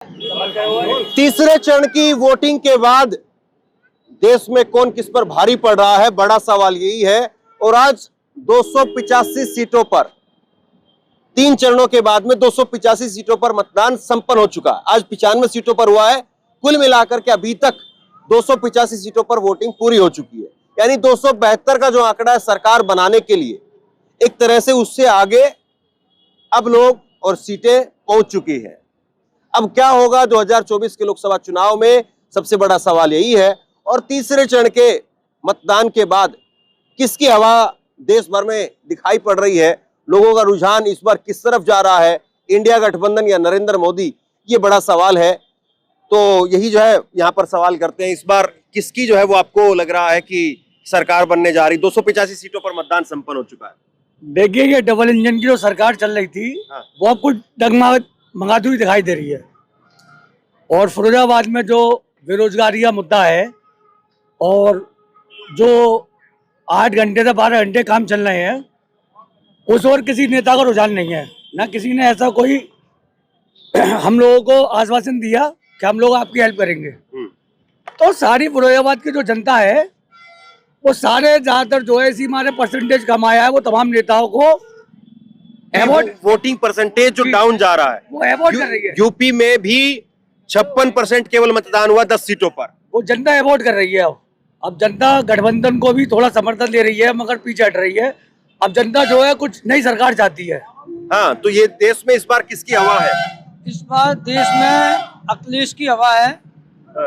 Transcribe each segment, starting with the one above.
तीसरे चरण की वोटिंग के बाद देश में कौन किस पर भारी पड़ रहा है, बड़ा सवाल यही है। और आज 285 सीटों पर, 3 चरणों के बाद में 285 सीटों पर मतदान संपन्न हो चुका है। आज 95 सीटों पर हुआ है। कुल मिलाकर के अभी तक 285 सीटों पर वोटिंग पूरी हो चुकी है। यानी 272 का जो आंकड़ा है सरकार बनाने के लिए, एक तरह से उससे आगे अब लोग और सीटें पहुंच चुकी हैं। अब क्या होगा 2024 के लोकसभा चुनाव में, सबसे बड़ा सवाल यही है। और तीसरे चरण के मतदान के बाद किसकी हवा देश भर में दिखाई पड़ रही है, लोगों का रुझान इस बार किस तरफ जा रहा है, इंडिया गठबंधन या नरेंद्र मोदी, ये बड़ा सवाल है। तो यही जो है यहाँ पर सवाल करते हैं, इस बार किसकी जो है वो आपको लग रहा है कि सरकार बनने जा रही। 285 सीटों पर मतदान संपन्न हो चुका है। देखिए, ये डबल इंजन की जो सरकार चल रही थी, वो अब कुछ डगमगाती हुई दिखाई दे रही है। और फिरोजाबाद में जो बेरोजगारी का मुद्दा है, और जो 8 घंटे से 12 घंटे काम चल रहे हैं, उस और किसी नेता का रुझान नहीं है। ना किसी ने ऐसा कोई हम लोगों को आश्वासन दिया कि हम लोग आपकी हेल्प करेंगे। तो सारी फिरोजाबाद की जो जनता है, वो सारे ज्यादातर जो है इसी हमारे परसेंटेज कमाया है, वो तमाम नेताओं को एवॉर्ड, वोटिंग परसेंटेज जो डाउन जा रहा है, वो एवॉर्ड कर रही है। यूपी में भी 56% केवल मतदान हुआ 10 सीटों पर। वो जनता एवॉर्ड कर रही है। अब जनता गठबंधन को भी थोड़ा समर्थन दे रही है, मगर पीछे हट रही है। अब जनता जो है कुछ नई सरकार चाहती है। हाँ, तो ये देश में इस बार किसकी हवा है? इस बार देश में अखिलेश की हवा है।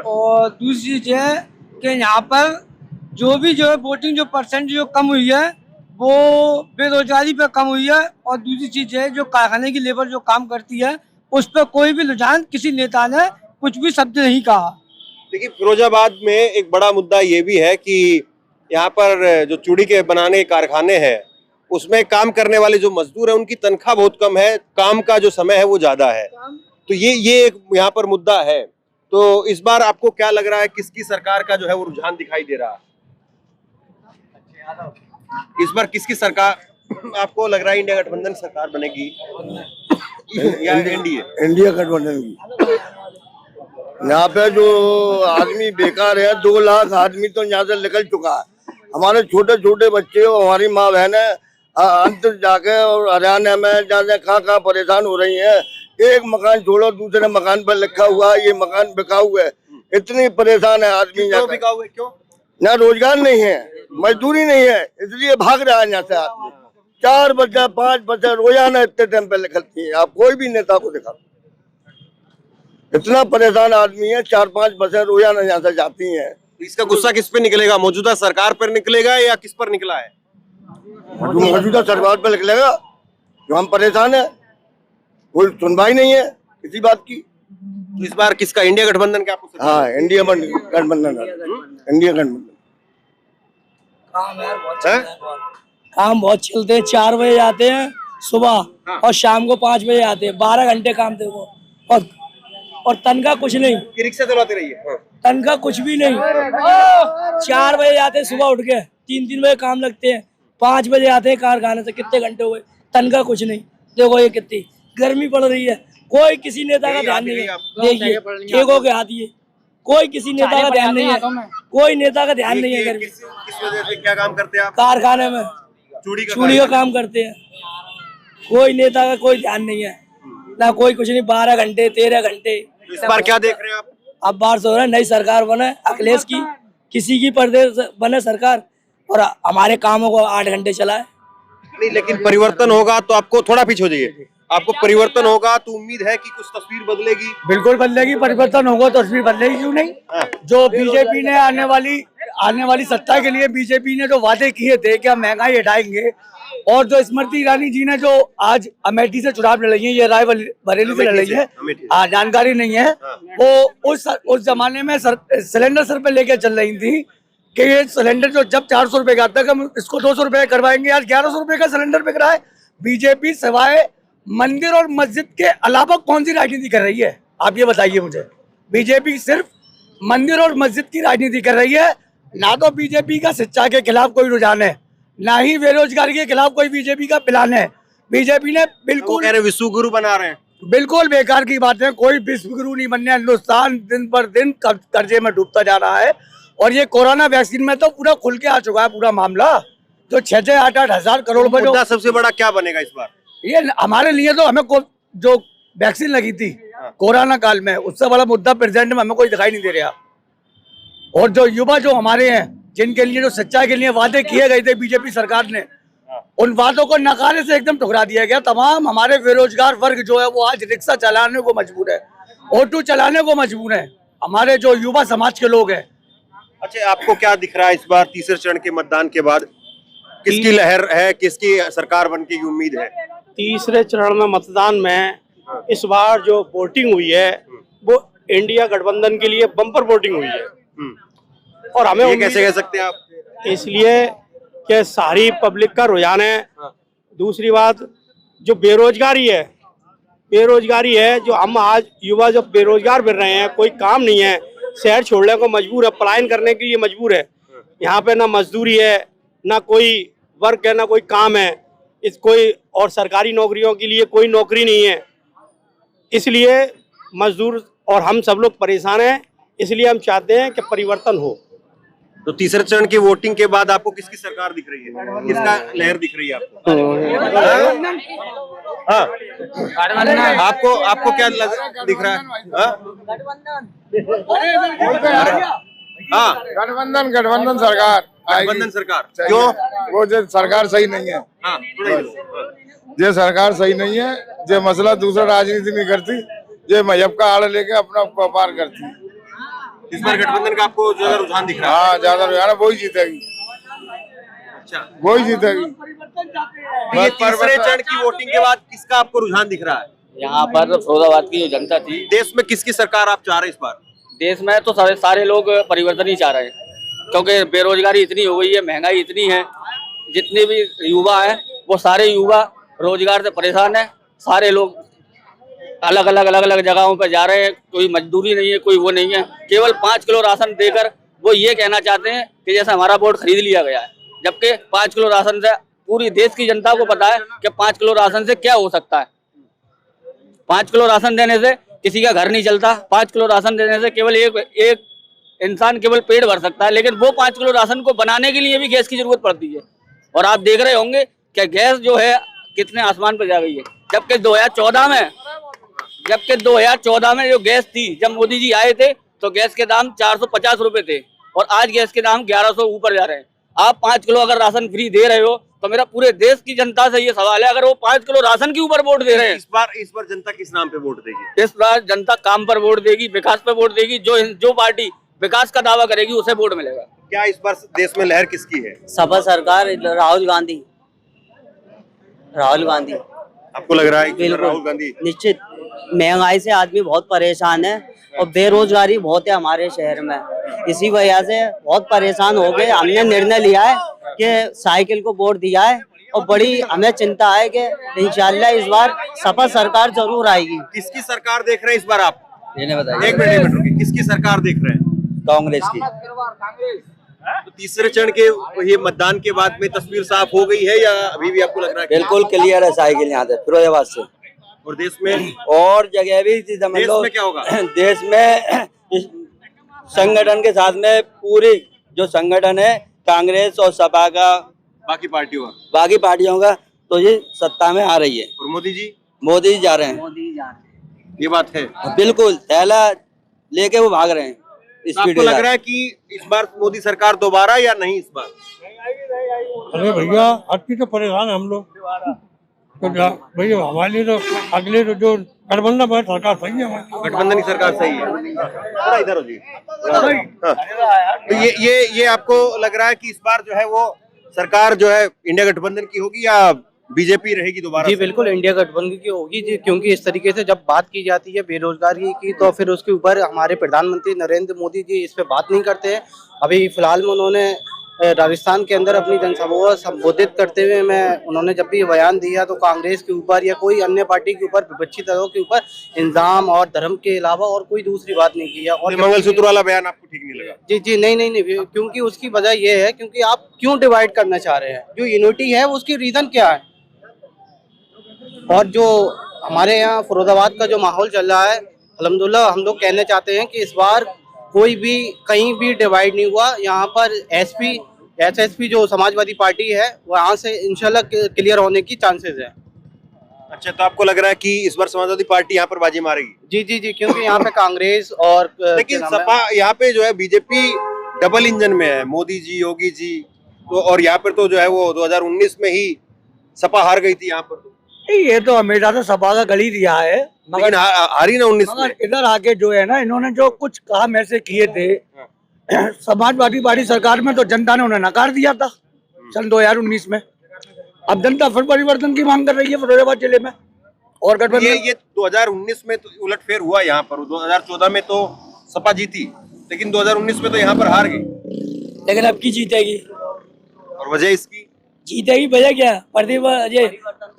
और दूसरी चीज है कि यहाँ पर जो है वोटिंग जो परसेंट जो कम हुई है, वो बेरोजगारी पे कम हुई है। और दूसरी चीज है, जो कारखाने की लेबर जो काम करती है, उस पर कोई भी रुझान किसी नेता ने कुछ भी शब्द नहीं कहा। देखिए, फिरोजाबाद में एक बड़ा मुद्दा ये भी है कि यहाँ पर जो चूड़ी के बनाने के कारखाने हैं, उसमें काम करने वाले जो मजदूर हैं, उनकी तनख्वाह बहुत कम है, काम का जो समय है वो ज्यादा है। तो ये एक यहाँ पर मुद्दा है। तो इस बार आपको क्या लग रहा है, किसकी सरकार का जो है वो रुझान दिखाई दे रहा है? इस बार किसकी सरकार आपको लग रहा है, इंडिया गठबंधन सरकार बनेगी या एनडीए? इंडिया गठबंधन की। यहाँ पे जो आदमी बेकार है, 2 लाख आदमी तो यहाँ से निकल चुका है। हमारे छोटे छोटे बच्चे और हमारी माँ बहने अंत जाके और हरियाणा में जाने कहाँ परेशान हो रही हैं। एक मकान छोड़ो, दूसरे मकान पर लिखा हुआ है ये मकान बिकाऊ है। इतनी परेशान है आदमी। क्यों? ना रोजगार नहीं है, मजदूरी नहीं है, इसलिए भाग रहा है यहाँ से आदमी। 4 बजे 5 बजे रोजाना इतने टाइम पे निकलती है। आप कोई भी नेता को दिखा, इतना परेशान आदमी है। 4-5 बसें रोजाना यहाँ से जाती हैं। इसका गुस्सा किस पे निकलेगा? मौजूदा सरकार पर निकलेगा या किस पर निकला है? मौजूदा सरकार पर निकलेगा। जो हम परेशान है, कोई सुनवाई नहीं है किसी बात की। तो इस बार किसका, इंडिया गठबंधन का? हाँ, इंडिया गठबंधन। इंडिया गठबंधन। काम बहुत चलते हैं। 4 बजे आते हैं सुबह और शाम को 5 बजे आते हैं। 12 घंटे काम थे वो। और तनख्वाह कुछ नहीं। रिक्शा चलाते रहिए। तनख्वाह कुछ भी नहीं। 4 बजे आते हैं सुबह उठ के, 3-3 बजे काम लगते हैं, 5 बजे आते हैं कारखाने से। कितने घंटे हुए, तनख्वाह कुछ नहीं। देखो ये कितनी गर्मी पड़ रही है, कोई किसी नेता का ध्यान नहीं है। देखिए ठेकों के हाथ, ये कोई किसी नेता का ध्यान नहीं है। कोई नेता का ध्यान नहीं है। गर्मी किस वजह से? क्या काम करते हैं आप? कारखाने में चूड़ी का काम करते हैं। कोई नेता का कोई ध्यान नहीं है, ना कोई कुछ नहीं। 12 घंटे 13 घंटे। इस बार क्या देख रहे हैं आप? अब बार से हो रहा है नई सरकार बने, अखिलेश की, किसी की प्रदेश बने सरकार, और हमारे कामों को 8 घंटे चलाए। नहीं, लेकिन परिवर्तन होगा तो आपको थोड़ा पीछे हो जाइए। आपको परिवर्तन होगा तो उम्मीद है कि कुछ तस्वीर बदलेगी। बिल्कुल बदलेगी। परिवर्तन होगा तो तस्वीर बदलेगी, क्यों नहीं। जो बीजेपी ने आने वाली सत्ता के लिए बीजेपी ने जो वादे किए थे कि हम महंगाई हटाएंगे, और जो स्मृति ईरानी जी ने जो आज अमेठी से चुनाव लड़ रही है, ये रायबरेली से लड़ रही है, जानकारी नहीं है। वो उस जमाने में सिलेंडर सर पे लेके चल रही थी कि ये सिलेंडर जो जब 400 रुपए का आता, हम इसको 200 रुपए करवाएंगे। आज 1100 रुपए का सिलेंडर बिक रहा है। बीजेपी सिवाय मंदिर और मस्जिद के अलावा कौन सी राजनीति कर रही है, आप ये बताइए मुझे। बीजेपी सिर्फ मंदिर और मस्जिद की राजनीति कर रही है। ना तो बीजेपी का शिक्षा के खिलाफ कोई रुझान है, ना ही बेरोजगारी के खिलाफ कोई बीजेपी का प्लान है। बीजेपी ने बिल्कुल कह रहे विश्व गुरु बना रहे हैं। बिल्कुल बेकार की बात है। कोई विश्व गुरु नहीं बनने। हिंदुस्तान दिन पर दिन कर्जे में डूबता जा रहा है। और ये कोरोना वैक्सीन में तो पूरा खुल के आ चुका है पूरा मामला। जो 6-8 हजार करोड़ रुपए मुद्दा सबसे बड़ा क्या बनेगा इस बार? ये हमारे लिए तो हमें जो वैक्सीन लगी थी कोरोना काल में, उससे बड़ा मुद्दा प्रेजेंट में हमें कोई दिखाई नहीं दे रहा। और जो युवा जो हमारे हैं, जिनके लिए जो सच्चाई के लिए वादे किए गए थे बीजेपी सरकार ने, उन वादों को नकारे से एकदम ठुकरा दिया गया। तमाम हमारे बेरोजगार वर्ग जो है वो आज रिक्शा चलाने को मजबूर है, ऑटो चलाने को मजबूर है, हमारे जो युवा समाज के लोग हैं। अच्छा, आपको क्या दिख रहा है इस बार तीसरे चरण के मतदान के बाद? किसकी लहर है, किसकी सरकार बनने की उम्मीद है? तीसरे चरण में मतदान में इस बार जो वोटिंग हुई है वो इंडिया गठबंधन के लिए बम्पर वोटिंग हुई है। और हमें ये कैसे कह सकते हैं आप? इसलिए कि सारी पब्लिक का रुझान है। दूसरी बात, जो बेरोजगारी है, जो हम आज युवा जब बेरोजगार फिर रहे हैं, कोई काम नहीं है, शहर छोड़ने को मजबूर है, पलायन करने के लिए मजबूर है। यहाँ पे ना मजदूरी है, ना कोई वर्क है, ना कोई काम है, कोई और सरकारी नौकरियों के लिए कोई नौकरी नहीं है। इसलिए मजदूर और हम सब लोग परेशान हैं। इसलिए हम चाहते हैं कि परिवर्तन हो। तो तीसरे चरण की वोटिंग के बाद आपको किसकी सरकार दिख रही है, किसका लहर दिख रही है आपको? हाँ, आपको क्या दिख रहा है? हाँ, गठबंधन सरकार गठबंधन सरकार। क्यों? वो जो सरकार सही नहीं है। हाँ, जो सरकार सही नहीं है, जो मसला दूसरा राजनीति नहीं करती, जो मजहब का आड़ लेके अपना व्यापार करती है। इस बार गठबंधन का आपको ज्यादा रुझान दिख रहा है? हाँ, ज्यादा रुझान है, वही जीतेगी। अच्छा, वही जीतेगी। ये तीसरे चरण की वोटिंग के बाद किसका आपको रुझान दिख रहा है? यहाँ पर फैजाबाद की जो जनता थी, देश में किसकी सरकार आप चाह रहे हैं इस बार? देश में तो सारे लोग परिवर्तन ही चाह रहे हैं, क्योंकि बेरोजगारी इतनी हो गई है, महंगाई इतनी है। जितने भी युवा हैं वो सारे युवा रोजगार से परेशान है। सारे लोग अलग अलग जगहों पर जा रहे हैं, कोई मजदूरी नहीं है, कोई वो नहीं है। केवल 5 किलो राशन देकर वो ये कहना चाहते हैं कि जैसे हमारा वोट खरीद लिया गया है, जबकि 5 किलो राशन से पूरी देश की जनता को पता है कि 5 किलो राशन से क्या हो सकता है। 5 किलो राशन देने से किसी का घर नहीं चलता। 5 किलो राशन देने से केवल एक इंसान केवल पेट भर सकता है, लेकिन वो 5 किलो राशन को बनाने के लिए भी गैस की जरूरत पड़ती है। और आप देख रहे होंगे कि गैस जो है कितने आसमान पर जा गई है। जबकि 2014 में जो गैस थी, जब मोदी जी आए थे तो गैस के दाम 450 रुपए थे, और आज गैस के दाम 1100 ऊपर जा रहे हैं। आप 5 किलो अगर राशन फ्री दे रहे हो तो मेरा पूरे देश की जनता से ये सवाल है, अगर वो 5 किलो राशन के ऊपर वोट दे रहे हैं, इस बार जनता किस नाम पे वोट देगी? इस बार जनता काम पर वोट देगी, विकास पर वोट देगी। जो पार्टी विकास का दावा करेगी उसे वोट मिलेगा। क्या इस बार देश में लहर किसकी है? सपा सरकार, राहुल गांधी। आपको लग रहा है कि बिल्कुल, राहुल गांधी? निश्चित। महंगाई से आदमी बहुत परेशान है और बेरोजगारी बहुत है हमारे शहर में। इसी वजह से बहुत परेशान हो गए। हमने निर्णय लिया है कि साइकिल को वोट दिया है, और बड़ी हमें चिंता है कि इंशाल्लाह इस बार सपा सरकार जरूर आएगी। किसकी सरकार देख रहे हैं इस बार आप? ये बताइए। एक मिनट रुकिए, किसकी सरकार देख रहे हैं? कांग्रेस की। तो तीसरे चरण के ये मतदान के बाद में तस्वीर साफ हो गई है या अभी भी आपको लग रहा है? बिल्कुल क्लियर है साइकिल यहाँ से फिरोजाबाद से। और देश में और जगह भी देश में क्या होगा? देश में इस संगठन के साथ में पूरी जो संगठन है कांग्रेस और सपा का, बाकी पार्टियों का, तो ये सत्ता में आ रही है। और मोदी जी जा रहे हैं। ये बात है। बिल्कुल, थैला लेके वो भाग रहे हैं। तो आपको लग रहा है कि इस बार मोदी सरकार दोबारा या नहीं इस बार? अरे भैया, अति तो परेशान है हम लोग। तो भैया हमारे लिए तो अगले तो जो गठबंधन है सरकार सही है हमारी। गठबंधन की सरकार सही है। थोड़ा इधर हो जी। हाँ। तो ये आपको लग रहा है कि इस बार जो है वो सरकार जो है इंडिया गठबंधन की होगी या बीजेपी रहेगी दोबारा? जी बिल्कुल, इंडिया गठबंधन की होगी जी, क्योंकि इस तरीके से जब बात की जाती है बेरोजगारी की तो फिर उसके ऊपर हमारे प्रधानमंत्री नरेंद्र मोदी जी इस पे बात नहीं करते हैं। अभी फिलहाल में उन्होंने राजस्थान के अंदर अपनी जनसभा को संबोधित करते हुए उन्होंने जब भी ये बयान दिया तो कांग्रेस के ऊपर या कोई अन्य पार्टी के ऊपर, विपक्षी दलों के ऊपर इल्जाम और धर्म के अलावा और कोई दूसरी बात नहीं की है। और मंगलसूत्र वाला बयान आपको ठीक नहीं लगा? जी नहीं, क्योंकि उसकी वजह ये है क्योंकि आप क्यों डिवाइड करना चाह रहे हैं? जो यूनिटी है उसकी रीजन क्या है? और जो हमारे यहाँ फिरोजाबाद का जो माहौल चल रहा है, अल्हम्दुलिल्लाह हम लोग कहना चाहते हैं कि इस बार कोई भी कहीं भी डिवाइड नहीं हुआ। यहाँ पर एसएसपी जो समाजवादी पार्टी है वहाँ से इंशाल्लाह क्लियर होने की चांसेस है। अच्छा, तो आपको लग रहा है कि इस बार समाजवादी पार्टी यहाँ पर बाजी मारेगी? जी जी जी, क्योंकि यहाँ पे कांग्रेस और लेकिन सपा यहाँ पे जो है बीजेपी डबल इंजन में है, मोदी जी, योगी जी, तो और यहाँ पर तो जो है वो 2019 में ही सपा हार गई थी यहाँ पर। ये तो हमेशा से सपा का गली दिया है, लेकिन हारी ना 19 में। मगर इधर आके जो है ना, इन्होंने जो कुछ काम ऐसे किए थे समाजवादी पार्टी सरकार में, तो जनता ने उन्हें नकार दिया था सन 2019 में। अब जनता फिर परिवर्तन की मांग कर रही है फिरोजाबाद जिले में। और गठबंधन ये 2019 में तो उलटफेर हुआ यहाँ पर, 2014 में तो सपा जीती, लेकिन 2019 में तो यहाँ पर हार गई। लेकिन अब की जीतेगी, और वजह इसकी जीतेगी वजह क्या? प्रदीप अजय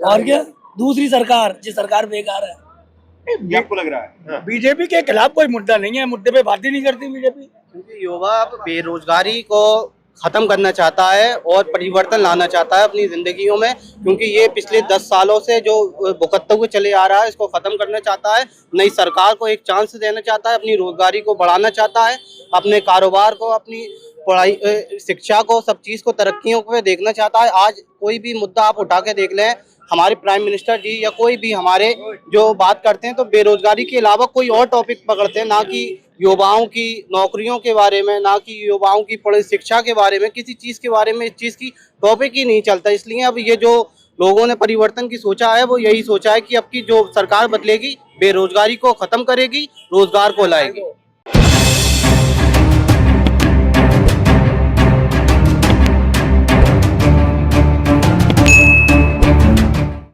और क्या, दूसरी सरकार, जो सरकार बेकार है। ये आपको लग रहा है? बीजेपी के खिलाफ कोई मुद्दा नहीं है, मुद्दे पे बात ही नहीं करती बीजेपी। क्योंकि युवा अब बेरोजगारी को खत्म करना चाहता है और परिवर्तन लाना चाहता है अपनी जिंदगियों में, क्योंकि ये पिछले 10 सालों से जो भुगतते हुए चले आ रहा है इसको खत्म करना चाहता है। नई सरकार को एक चांस देना चाहता है, अपनी रोजगारी को बढ़ाना चाहता है, अपने कारोबार को, अपनी पढ़ाई, शिक्षा को, सब चीज को तरक्कियों को देखना चाहता है। आज कोई भी मुद्दा आप उठा के देख लें, हमारे प्राइम मिनिस्टर जी या कोई भी हमारे जो बात करते हैं तो बेरोजगारी के अलावा कोई और टॉपिक पकड़ते हैं, ना कि युवाओं की नौकरियों के बारे में, ना कि युवाओं की पढ़ाई शिक्षा के बारे में, किसी चीज़ के बारे में इस चीज़ की टॉपिक ही नहीं चलता। इसलिए अब ये जो लोगों ने परिवर्तन की सोचा है वो यही सोचा है कि अब की जो सरकार बदलेगी बेरोजगारी को खत्म करेगी, रोजगार को लाएगी।